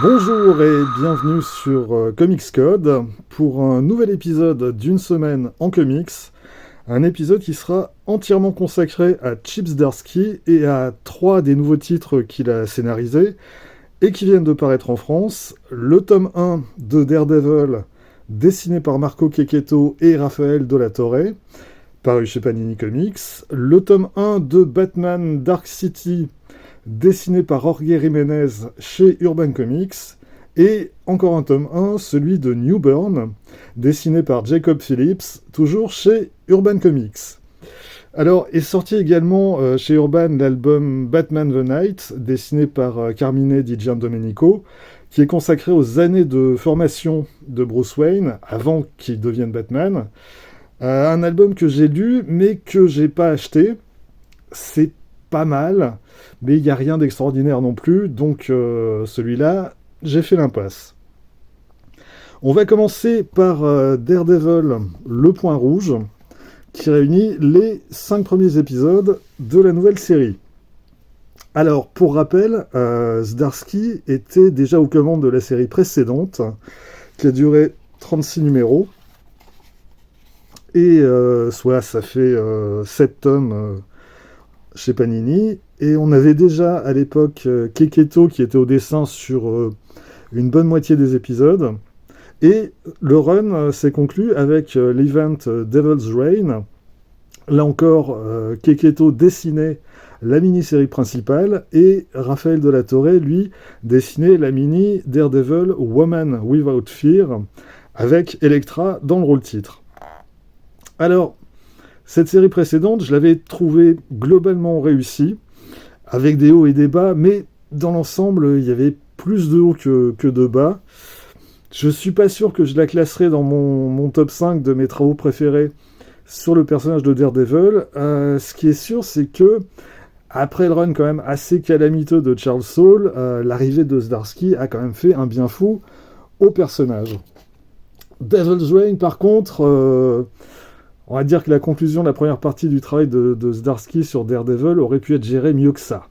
Bonjour et bienvenue sur Comics Code pour un nouvel épisode d'une semaine en comics. Un épisode qui sera entièrement consacré à Chip Zdarsky et à 3 des nouveaux titres qu'il a scénarisés et qui viennent de paraître en France. Le tome 1 de Daredevil, dessiné par Marco Checchetto et Raphaël De La Torre, paru chez Panini Comics. Le tome 1 de Batman Dark City, dessiné par Jorge Jiménez chez Urban Comics, et encore un tome 1, celui de Newburn, dessiné par Jacob Phillips, toujours chez Urban Comics. Alors, est sorti également chez Urban l'album Batman the Night, dessiné par Carmine Di Giandomenico, qui est consacré aux années de formation de Bruce Wayne, avant qu'il devienne Batman. Un album que j'ai lu, mais que j'ai pas acheté. C'est pas mal, mais il n'y a rien d'extraordinaire non plus, donc celui-là, j'ai fait l'impasse. On va commencer par Daredevil, le point rouge, qui réunit les 5 premiers épisodes de la nouvelle série. Alors, pour rappel, Zdarsky était déjà aux commandes de la série précédente, qui a duré 36 numéros, et soit ça fait 7 tomes chez Panini, et on avait déjà à l'époque Checchetto qui était au dessin sur une bonne moitié des épisodes, et le run s'est conclu avec l'event Devil's Reign. Là encore, Checchetto dessinait la mini-série principale, et Raphaël De La Torre, lui, dessinait la mini Daredevil Woman Without Fear, avec Elektra dans le rôle-titre. Alors, cette série précédente, je l'avais trouvée globalement réussie, avec des hauts et des bas, mais dans l'ensemble, il y avait plus de hauts que de bas. Je suis pas sûr que je la classerai dans mon top 5 de mes travaux préférés sur le personnage de Daredevil. Ce qui est sûr, c'est que, après le run quand même assez calamiteux de Charles Soule, l'arrivée de Zdarsky a quand même fait un bien fou au personnage. Devil's Reign, par contre... on va dire que la conclusion de la première partie du travail de Zdarsky sur Daredevil aurait pu être gérée mieux que ça.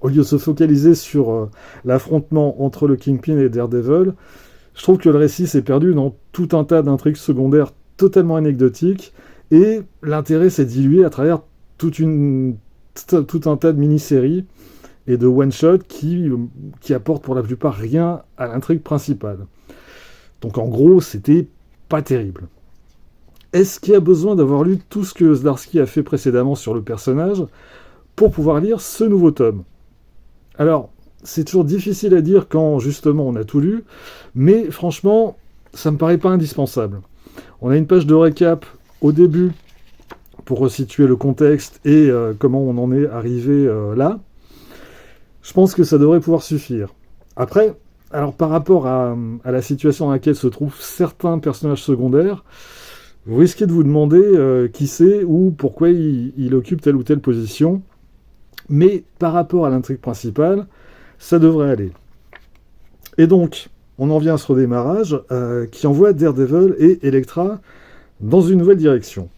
Au lieu de se focaliser sur l'affrontement entre le Kingpin et Daredevil, je trouve que le récit s'est perdu dans tout un tas d'intrigues secondaires totalement anecdotiques, et l'intérêt s'est dilué à travers tout un tas de mini-séries et de one-shots qui apportent pour la plupart rien à l'intrigue principale. Donc en gros, c'était pas terrible. Est-ce qu'il y a besoin d'avoir lu tout ce que Zdarsky a fait précédemment sur le personnage pour pouvoir lire ce nouveau tome? Alors, c'est toujours difficile à dire quand, justement, on a tout lu, mais franchement, ça me paraît pas indispensable. On a une page de récap au début pour resituer le contexte et comment on en est arrivé là. Je pense que ça devrait pouvoir suffire. Après, alors par rapport à la situation dans laquelle se trouvent certains personnages secondaires, vous risquez de vous demander qui c'est ou pourquoi il occupe telle ou telle position. Mais par rapport à l'intrigue principale, ça devrait aller. Et donc, on en vient à ce redémarrage qui envoie Daredevil et Elektra dans une nouvelle direction.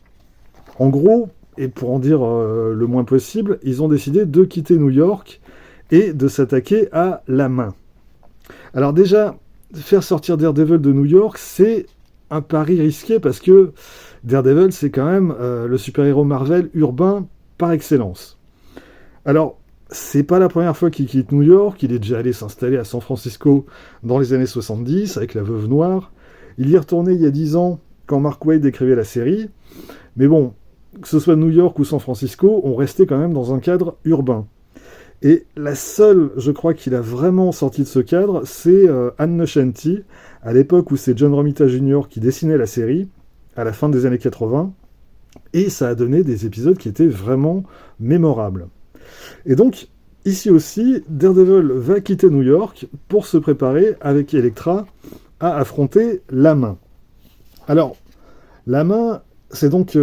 En gros, et pour en dire le moins possible, ils ont décidé de quitter New York et de s'attaquer à la main. Alors déjà, faire sortir Daredevil de New York, c'est un pari risqué parce que Daredevil, c'est quand même le super-héros Marvel urbain par excellence. Alors, c'est pas la première fois qu'il quitte New York, il est déjà allé s'installer à San Francisco dans les années 70 avec la Veuve Noire. Il y est retourné il y a 10 ans quand Mark Waid écrivait la série. Mais bon, que ce soit New York ou San Francisco, on restait quand même dans un cadre urbain. Et la seule, je crois, qu'il a vraiment sorti de ce cadre, c'est Ann Nocenti, à l'époque où c'est John Romita Jr. qui dessinait la série, à la fin des années 80, et ça a donné des épisodes qui étaient vraiment mémorables. Et donc, ici aussi, Daredevil va quitter New York pour se préparer, avec Elektra, à affronter la main. Alors, la main, c'est donc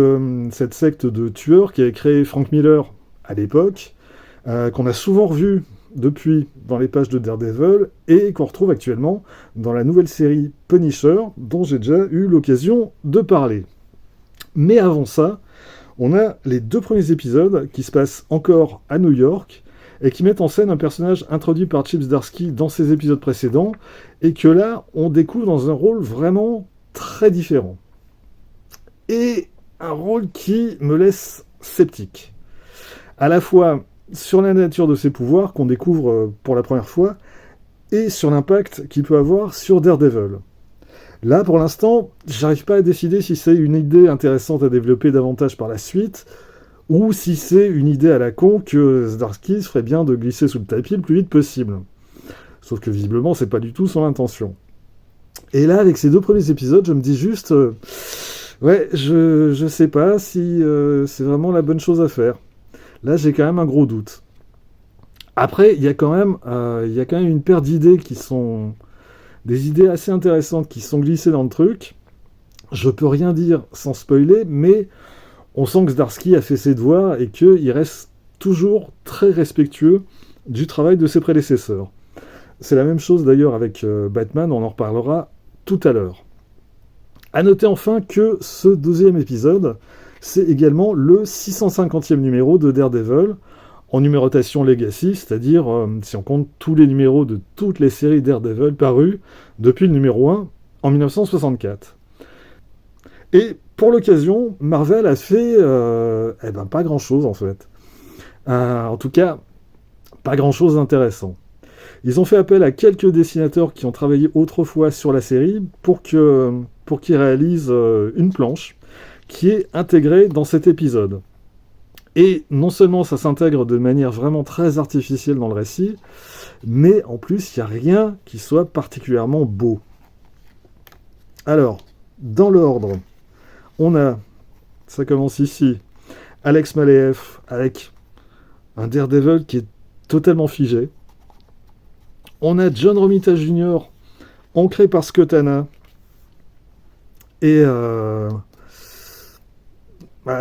cette secte de tueurs qui avait créé Frank Miller à l'époque, qu'on a souvent revu depuis dans les pages de Daredevil et qu'on retrouve actuellement dans la nouvelle série Punisher, dont j'ai déjà eu l'occasion de parler. Mais avant ça, on a les 2 premiers épisodes qui se passent encore à New York et qui mettent en scène un personnage introduit par Chip Zdarsky dans ses épisodes précédents, et que là, on découvre dans un rôle vraiment très différent. Et un rôle qui me laisse sceptique. À la fois sur la nature de ses pouvoirs, qu'on découvre pour la première fois, et sur l'impact qu'il peut avoir sur Daredevil. Là, pour l'instant, j'arrive pas à décider si c'est une idée intéressante à développer davantage par la suite, ou si c'est une idée à la con que Zdarsky ferait bien de glisser sous le tapis le plus vite possible. Sauf que visiblement, c'est pas du tout son intention. Et là, avec ces 2 premiers épisodes, je me dis juste... ouais, je sais pas si c'est vraiment la bonne chose à faire. Là, j'ai quand même un gros doute. Après, il y a quand même une paire d'idées qui sont... des idées assez intéressantes qui sont glissées dans le truc. Je peux rien dire sans spoiler, mais on sent que Zdarsky a fait ses devoirs et qu'il reste toujours très respectueux du travail de ses prédécesseurs. C'est la même chose d'ailleurs avec Batman, on en reparlera tout à l'heure. A noter enfin que ce 2e épisode, c'est également le 650e numéro de Daredevil, en numérotation Legacy, c'est-à-dire si on compte tous les numéros de toutes les séries Daredevil parues depuis le numéro 1 en 1964. Et pour l'occasion, Marvel a fait pas grand-chose en fait. En tout cas, pas grand-chose d'intéressant. Ils ont fait appel à quelques dessinateurs qui ont travaillé autrefois sur la série pour qu'ils réalisent une planche qui est intégrée dans cet épisode. Et non seulement ça s'intègre de manière vraiment très artificielle dans le récit, mais en plus, il n'y a rien qui soit particulièrement beau. Alors, dans l'ordre, on a, ça commence ici, Alex Maleev avec un Daredevil qui est totalement figé. On a John Romita Jr., ancré par Scott Hanna. Et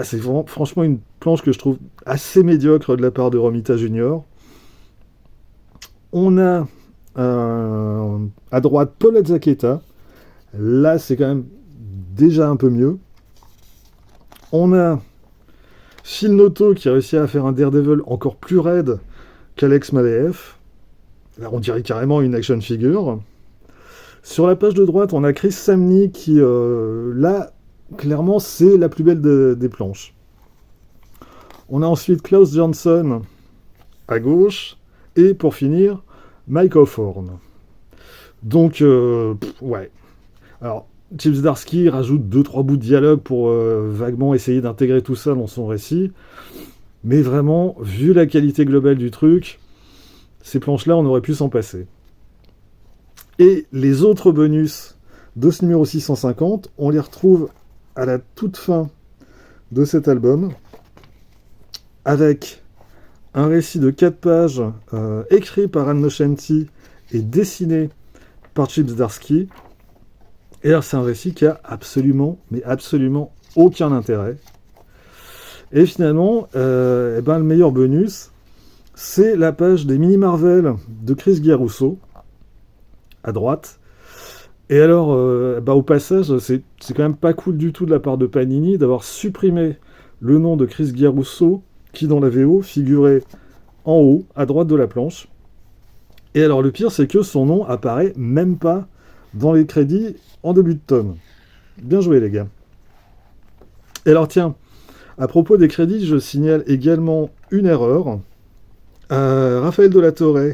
c'est franchement une planche que je trouve assez médiocre de la part de Romita Jr. On a à droite Paul Azaceta. Là, c'est quand même déjà un peu mieux. On a Phil Noto qui a réussi à faire un Daredevil encore plus raide qu'Alex Maleev. Là, on dirait carrément une action figure. Sur la page de droite, on a Chris Samney qui, là, clairement, c'est la plus belle des planches. On a ensuite Klaus Johnson à gauche. Et pour finir, Mike Hawthorne. Donc, ouais. Alors, Chip Zdarsky rajoute 2-3 bouts de dialogue pour vaguement essayer d'intégrer tout ça dans son récit. Mais vraiment, vu la qualité globale du truc, ces planches-là, on aurait pu s'en passer. Et les autres bonus de ce numéro 650, on les retrouve à la toute fin de cet album, avec un récit de 4 pages écrit par Ann Nocenti et dessiné par Chip Zdarsky. Et alors c'est un récit qui a absolument, mais absolument aucun intérêt. Et finalement, le meilleur bonus, c'est la page des mini-Marvel de Chris Giarrusso, à droite. Et alors, au passage, c'est quand même pas cool du tout de la part de Panini d'avoir supprimé le nom de Chris Giarrusso, qui dans la VO figurait en haut, à droite de la planche. Et alors le pire, c'est que son nom apparaît même pas dans les crédits en début de tome. Bien joué les gars. Et alors tiens, à propos des crédits, je signale également une erreur. Raphaël de la Torre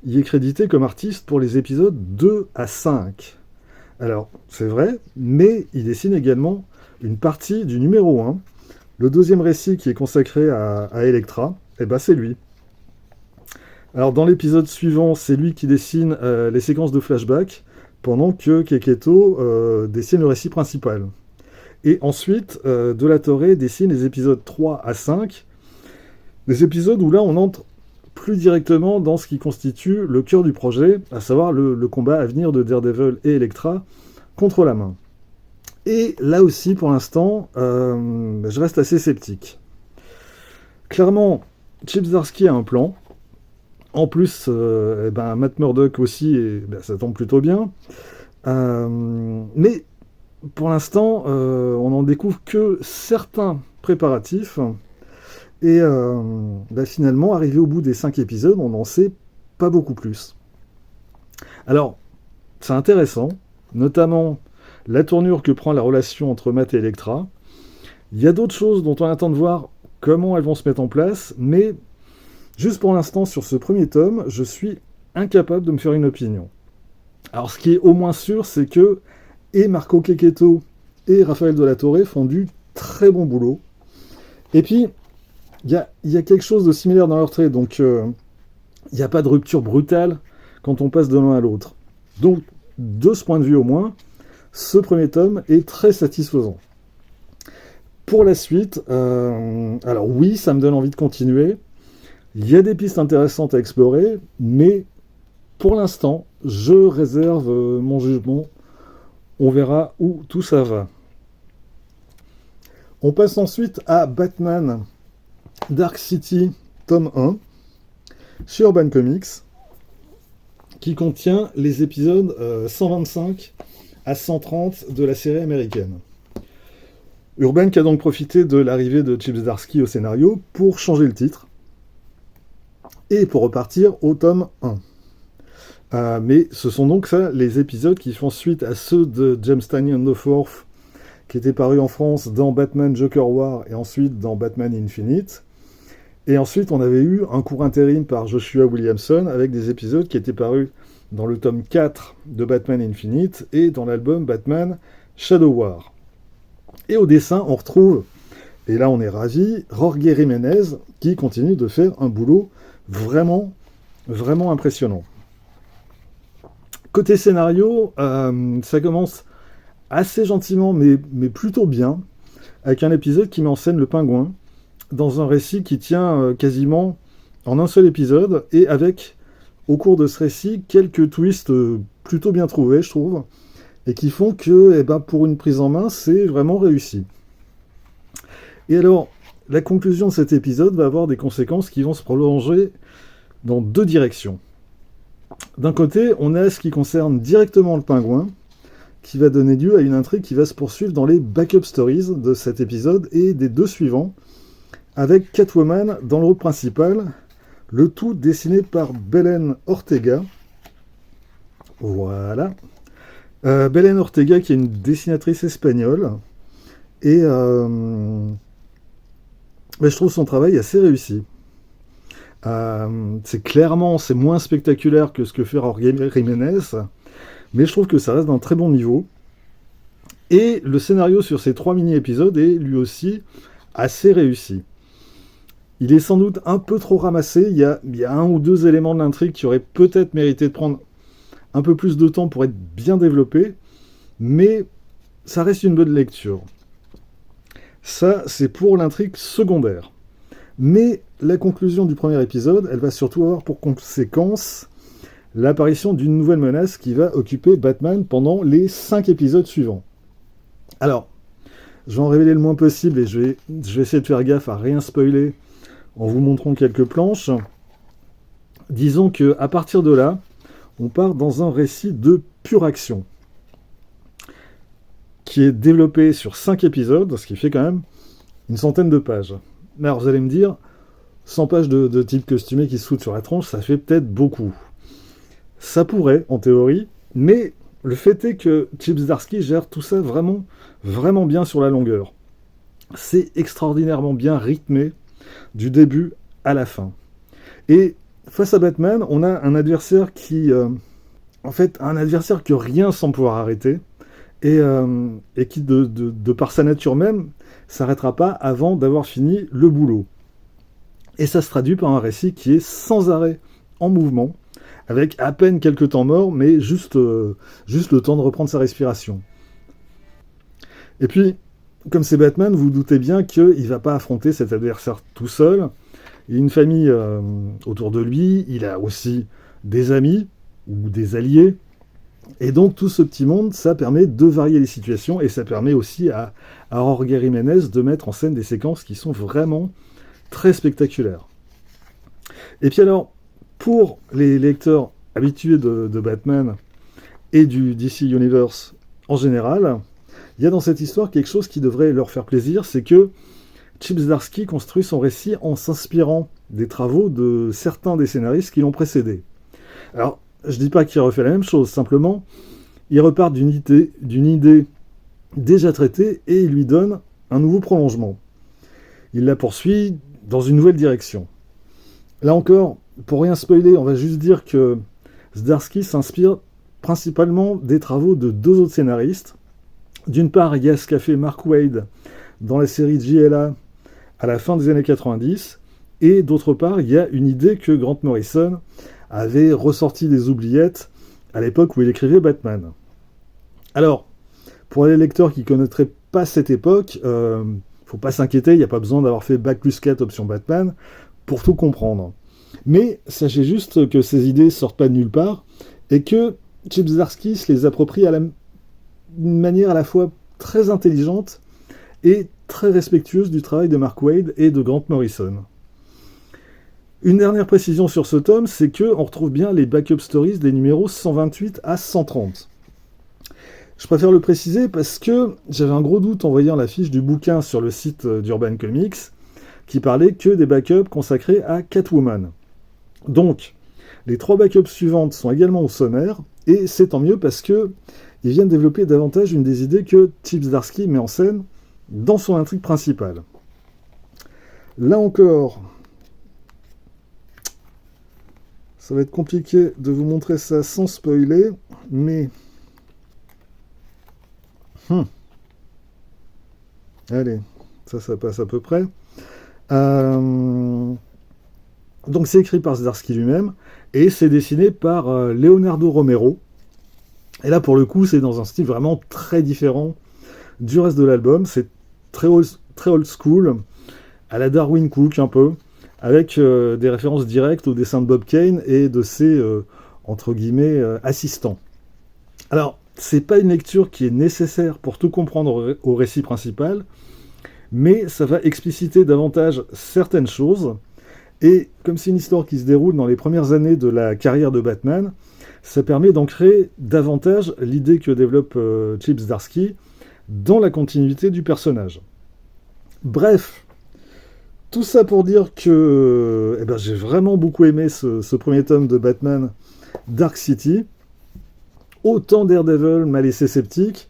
y est crédité comme artiste pour les épisodes 2 à 5. Alors, c'est vrai, mais il dessine également une partie du numéro 1. Le deuxième récit qui est consacré à Elektra, c'est lui. Alors, dans l'épisode suivant, c'est lui qui dessine les séquences de flashback, pendant que Keketo dessine le récit principal. Et ensuite, De la Torre dessine les épisodes 3 à 5, des épisodes où là, on entre plus directement dans ce qui constitue le cœur du projet, à savoir le combat à venir de Daredevil et Elektra contre la main. Et là aussi, pour l'instant, je reste assez sceptique. Clairement, Chip Zdarsky a un plan. En plus, Matt Murdock aussi, et ça tombe plutôt bien. Mais pour l'instant, on n'en découvre que certains préparatifs. Et finalement, arrivé au bout des 5 épisodes, on n'en sait pas beaucoup plus. Alors, c'est intéressant, notamment la tournure que prend la relation entre Matt et Elektra. Il y a d'autres choses dont on attend de voir comment elles vont se mettre en place, mais juste pour l'instant, sur ce premier tome, je suis incapable de me faire une opinion. Alors, ce qui est au moins sûr, c'est que et Marco Checchetto et Raphaël de la Torre font du très bon boulot. Et puis, il y a quelque chose de similaire dans leurs traits, donc il n'y a pas de rupture brutale quand on passe de l'un à l'autre. Donc, de ce point de vue au moins, ce premier tome est très satisfaisant. Pour la suite, alors oui, ça me donne envie de continuer. Il y a des pistes intéressantes à explorer, mais pour l'instant, je réserve mon jugement. On verra où tout ça va. On passe ensuite à Batman Dark City, tome 1, chez Urban Comics, qui contient les épisodes 125 à 130 de la série américaine. Urban qui a donc profité de l'arrivée de Chip Zdarsky au scénario pour changer le titre et pour repartir au tome 1. Mais ce sont donc ça les épisodes qui font suite à ceux de James Tynion IV qui étaient parus en France dans Batman Joker War et ensuite dans Batman Infinite. Et ensuite, on avait eu un court intérim par Joshua Williamson avec des épisodes qui étaient parus dans le tome 4 de Batman Infinite et dans l'album Batman Shadow War. Et au dessin, on retrouve, et là on est ravis, Jorge Jiménez qui continue de faire un boulot vraiment, vraiment impressionnant. Côté scénario, ça commence assez gentiment, mais plutôt bien, avec un épisode qui met en scène le pingouin, dans un récit qui tient quasiment en un seul épisode, et avec, au cours de ce récit, quelques twists plutôt bien trouvés, je trouve, et qui font que, pour une prise en main, c'est vraiment réussi. Et alors, la conclusion de cet épisode va avoir des conséquences qui vont se prolonger dans deux directions. D'un côté, on a ce qui concerne directement le pingouin, qui va donner lieu à une intrigue qui va se poursuivre dans les backup stories de cet épisode et des deux suivants, avec Catwoman dans le rôle principal, le tout dessiné par Belen Ortega. Voilà. Belen Ortega qui est une dessinatrice espagnole, et je trouve son travail assez réussi. C'est moins spectaculaire que ce que fait Jorge Jiménez, mais je trouve que ça reste d'un très bon niveau. Et le scénario sur ces 3 mini-épisodes est lui aussi assez réussi. Il est sans doute un peu trop ramassé, il y a un ou deux éléments de l'intrigue qui auraient peut-être mérité de prendre un peu plus de temps pour être bien développés, mais ça reste une bonne lecture. Ça, c'est pour l'intrigue secondaire. Mais la conclusion du premier épisode, elle va surtout avoir pour conséquence l'apparition d'une nouvelle menace qui va occuper Batman pendant les 5 épisodes suivants. Alors, je vais en révéler le moins possible et je vais essayer de faire gaffe à rien spoiler en vous montrant quelques planches. Disons qu'à partir de là, on part dans un récit de pure action qui est développé sur 5 épisodes, ce qui fait quand même une centaine de pages. Alors vous allez me dire, 100 pages de type costumé qui se foutent sur la tronche, ça fait peut-être beaucoup. Ça pourrait, en théorie, mais le fait est que Chip Zdarsky gère tout ça vraiment, vraiment bien sur la longueur. C'est extraordinairement bien rythmé, du début à la fin. Et face à Batman, on a un adversaire qui... un adversaire que rien semble pouvoir arrêter, et qui, de par sa nature même, s'arrêtera pas avant d'avoir fini le boulot. Et ça se traduit par un récit qui est sans arrêt en mouvement, avec à peine quelques temps morts, mais juste le temps de reprendre sa respiration. Et puis, comme c'est Batman, vous, vous doutez bien qu'il ne va pas affronter cet adversaire tout seul. Il a une famille autour de lui, il a aussi des amis ou des alliés. Et donc tout ce petit monde, ça permet de varier les situations et ça permet aussi à Jorge Jiménez de mettre en scène des séquences qui sont vraiment très spectaculaires. Et puis alors, pour les lecteurs habitués de Batman et du DC Universe en général, il y a dans cette histoire quelque chose qui devrait leur faire plaisir, c'est que Chip Zdarsky construit son récit en s'inspirant des travaux de certains des scénaristes qui l'ont précédé. Alors, je dis pas qu'il refait la même chose, simplement, il repart d'une idée déjà traitée et il lui donne un nouveau prolongement. Il la poursuit dans une nouvelle direction. Là encore, pour rien spoiler, on va juste dire que Zdarsky s'inspire principalement des travaux de deux autres scénaristes. D'une part, il y a ce qu'a fait Mark Waid dans la série JLA à la fin des années 90, et d'autre part, il y a une idée que Grant Morrison avait ressortie des oubliettes à l'époque où il écrivait Batman. Alors, pour les lecteurs qui ne connaîtraient pas cette époque, faut pas s'inquiéter, il n'y a pas besoin d'avoir fait Bac plus 4 option Batman pour tout comprendre. Mais sachez juste que ces idées sortent pas de nulle part et que Chip Zdarsky se les approprie d'une manière à la fois très intelligente et très respectueuse du travail de Mark Waid et de Grant Morrison. Une dernière précision sur ce tome, c'est qu'on retrouve bien les backup stories des numéros 128 à 130. Je préfère le préciser parce que j'avais un gros doute en voyant la fiche du bouquin sur le site d'Urban Comics qui parlait que des backups consacrés à Catwoman. Donc, les 3 backups suivantes sont également au sommaire, et c'est tant mieux parce que ils viennent développer davantage une des idées que Chip Zdarsky met en scène dans son intrigue principale. Là encore, ça va être compliqué de vous montrer ça sans spoiler, mais... Allez, ça passe à peu près. Donc c'est écrit par Zdarsky lui-même, et c'est dessiné par Leonardo Romero. Et là, pour le coup, c'est dans un style vraiment très différent du reste de l'album. C'est très old school, à la Darwin Cook un peu, avec des références directes au dessin de Bob Kane et de ses, entre guillemets, assistants. Alors, c'est pas une lecture qui est nécessaire pour tout comprendre au récit principal, mais ça va expliciter davantage certaines choses. Et comme c'est une histoire qui se déroule dans les premières années de la carrière de Batman, ça permet d'ancrer davantage l'idée que développe Chip Zdarsky dans la continuité du personnage. Bref, tout ça pour dire que j'ai vraiment beaucoup aimé ce premier tome de Batman Dark City. Autant Daredevil m'a laissé sceptique,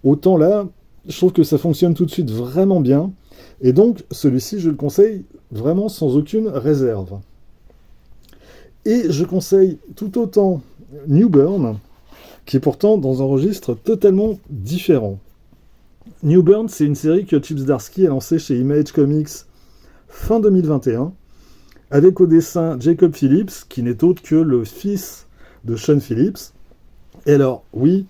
autant là, je trouve que ça fonctionne tout de suite vraiment bien. Et donc, celui-ci, je le conseille vraiment sans aucune réserve. Et je conseille tout autant New Burn, qui est pourtant dans un registre totalement différent. New Burn, c'est une série que Chip Zdarsky a lancée chez Image Comics fin 2021, avec au dessin Jacob Phillips, qui n'est autre que le fils de Sean Phillips. Et alors, oui,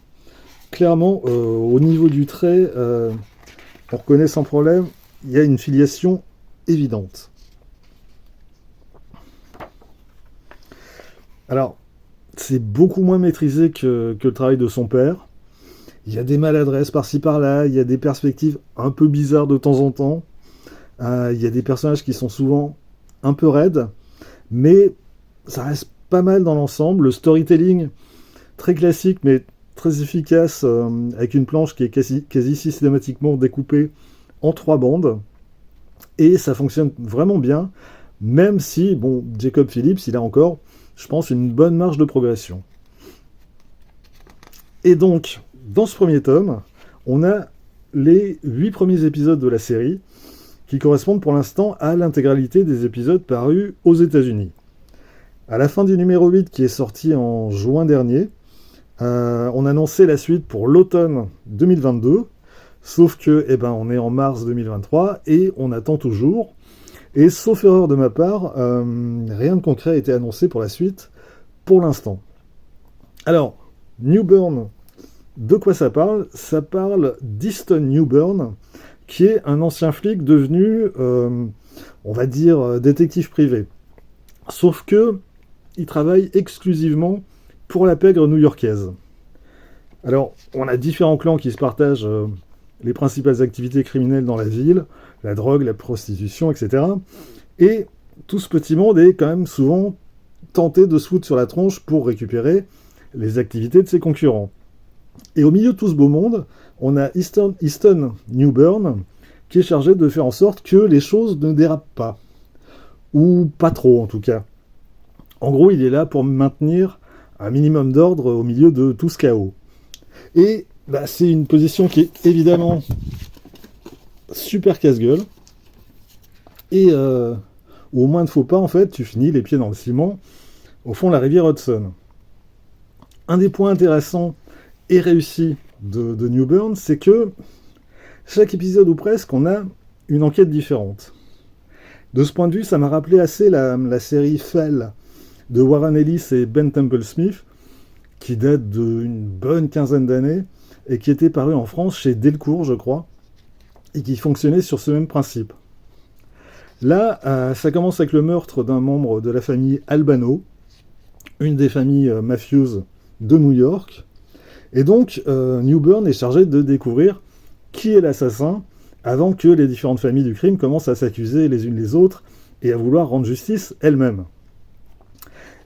clairement, au niveau du trait, on reconnaît sans problème, il y a une filiation évidente. Alors, c'est beaucoup moins maîtrisé que le travail de son père. Il y a des maladresses par-ci par-là, il y a des perspectives un peu bizarres de temps en temps. Il y a des personnages qui sont souvent un peu raides, mais ça reste pas mal dans l'ensemble. Le storytelling, très classique, mais très efficace, avec une planche qui est quasi systématiquement découpée en 3 bandes. Et ça fonctionne vraiment bien, même si, bon, Jacob Phillips, il a encore, je pense, une bonne marge de progression. Et donc, dans ce premier tome, on a les 8 premiers épisodes de la série, qui correspondent pour l'instant à l'intégralité des épisodes parus aux États-Unis. À la fin du numéro 8, qui est sorti en juin dernier, on annonçait la suite pour l'automne 2022, sauf que, on est en mars 2023, et on attend toujours. Et sauf erreur de ma part, rien de concret a été annoncé pour la suite, pour l'instant. Alors, New Burn, de quoi ça parle ? Ça parle d'Easton Newburn, qui est un ancien flic devenu, on va dire, détective privé. Sauf que, il travaille exclusivement pour la pègre new-yorkaise. Alors, on a différents clans qui se partagent les principales activités criminelles dans la ville, la drogue, la prostitution, etc. Et tout ce petit monde est quand même souvent tenté de se foutre sur la tronche pour récupérer les activités de ses concurrents. Et au milieu de tout ce beau monde, on a Easton Newburn, qui est chargé de faire en sorte que les choses ne dérapent pas. Ou pas trop, en tout cas. En gros, il est là pour maintenir un minimum d'ordre au milieu de tout ce chaos. Et c'est une position qui est évidemment super casse-gueule. Et au moins de faux pas, en fait, tu finis les pieds dans le ciment au fond de la rivière Hudson. Un des points intéressants et réussis de New Burn, c'est que chaque épisode ou presque, on a une enquête différente. De ce point de vue, ça m'a rappelé assez la série Fell de Warren Ellis et Ben Temple-Smith, qui date d'une bonne quinzaine d'années, et qui était parue en France chez Delcourt, je crois, et qui fonctionnait sur ce même principe. Là, ça commence avec le meurtre d'un membre de la famille Albano, une des familles mafieuses de New York, et donc New Burn est chargé de découvrir qui est l'assassin, avant que les différentes familles du crime commencent à s'accuser les unes les autres et à vouloir rendre justice elles-mêmes.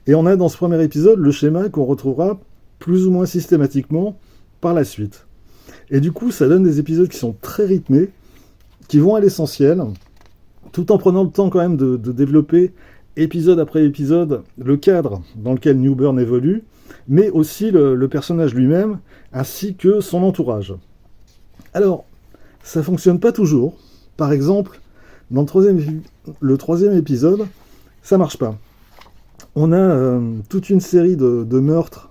Et on a dans ce premier épisode le schéma qu'on retrouvera plus ou moins systématiquement par la suite. Et du coup, ça donne des épisodes qui sont très rythmés, qui vont à l'essentiel, tout en prenant le temps quand même de développer épisode après épisode le cadre dans lequel New Burn évolue, mais aussi le personnage lui-même, ainsi que son entourage. Alors, ça fonctionne pas toujours. Par exemple, dans le troisième épisode, ça marche pas. On a toute une série de meurtres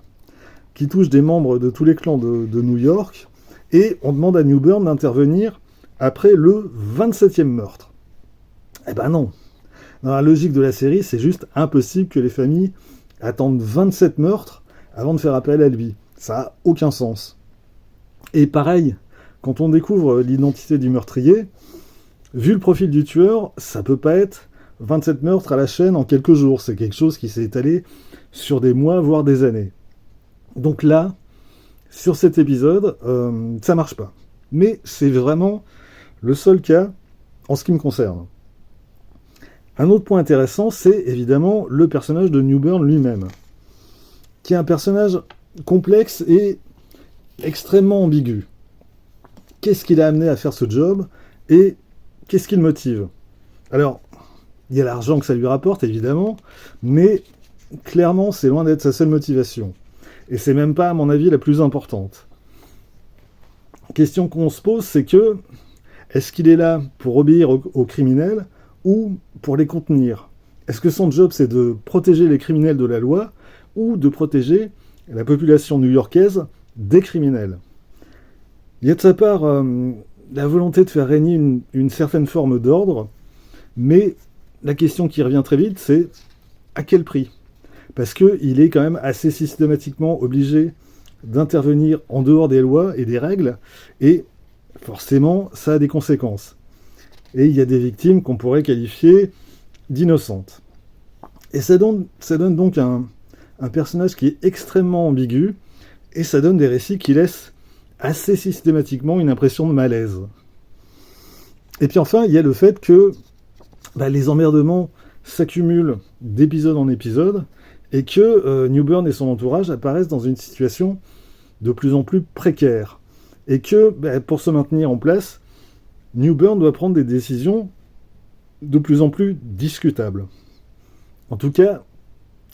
qui touchent des membres de tous les clans de New York, et on demande à New Burn d'intervenir après le 27e meurtre. Eh ben non. Dans la logique de la série, c'est juste impossible que les familles attendent 27 meurtres avant de faire appel à lui. Ça n'a aucun sens. Et pareil, quand on découvre l'identité du meurtrier, vu le profil du tueur, ça peut pas être 27 meurtres à la chaîne en quelques jours. C'est quelque chose qui s'est étalé sur des mois, voire des années. Donc là, sur cet épisode, ça marche pas. Mais c'est vraiment le seul cas en ce qui me concerne. Un autre point intéressant, c'est évidemment le personnage de New Burn lui-même, qui est un personnage complexe et extrêmement ambigu. Qu'est-ce qui l'a amené à faire ce job et qu'est-ce qui le motive? Alors, il y a l'argent que ça lui rapporte, évidemment, mais clairement, c'est loin d'être sa seule motivation. Et c'est même pas, à mon avis, la plus importante. La question qu'on se pose, c'est que, est-ce qu'il est là pour obéir aux criminels ou pour les contenir? Est-ce que son job, c'est de protéger les criminels de la loi ou de protéger la population new-yorkaise des criminels? Il y a de sa part la volonté de faire régner une certaine forme d'ordre, mais la question qui revient très vite, c'est à quel prix? Parce qu'il est quand même assez systématiquement obligé d'intervenir en dehors des lois et des règles, et forcément, ça a des conséquences. Et il y a des victimes qu'on pourrait qualifier d'innocentes. Et ça donne donc un personnage qui est extrêmement ambigu, et ça donne des récits qui laissent assez systématiquement une impression de malaise. Et puis enfin, il y a le fait que les emmerdements s'accumulent d'épisode en épisode, et que New Burn et son entourage apparaissent dans une situation de plus en plus précaire. Et que, pour se maintenir en place, New Burn doit prendre des décisions de plus en plus discutables. En tout cas,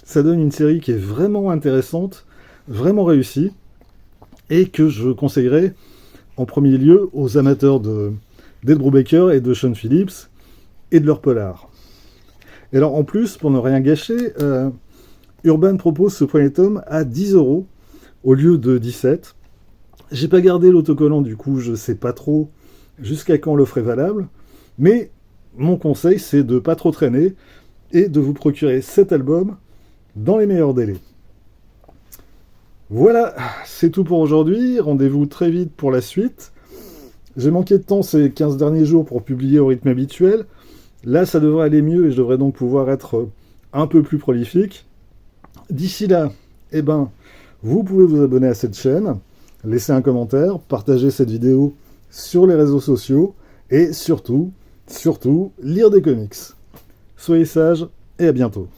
ça donne une série qui est vraiment intéressante, vraiment réussie, et que je conseillerais en premier lieu aux amateurs d'Ed Brubaker et de Sean Phillips, et de leur polar. Et alors en plus, pour ne rien gâcher, Urban propose ce premier tome à 10€ au lieu de 17. J'ai pas gardé l'autocollant, du coup je sais pas trop jusqu'à quand l'offre est valable, mais mon conseil c'est de pas trop traîner et de vous procurer cet album dans les meilleurs délais. Voilà, c'est tout pour aujourd'hui, rendez-vous très vite pour la suite. J'ai manqué de temps ces 15 derniers jours pour publier au rythme habituel. Là ça devrait aller mieux et je devrais donc pouvoir être un peu plus prolifique. D'ici là, vous pouvez vous abonner à cette chaîne, laisser un commentaire, partager cette vidéo sur les réseaux sociaux et surtout, lire des comics. Soyez sages et à bientôt.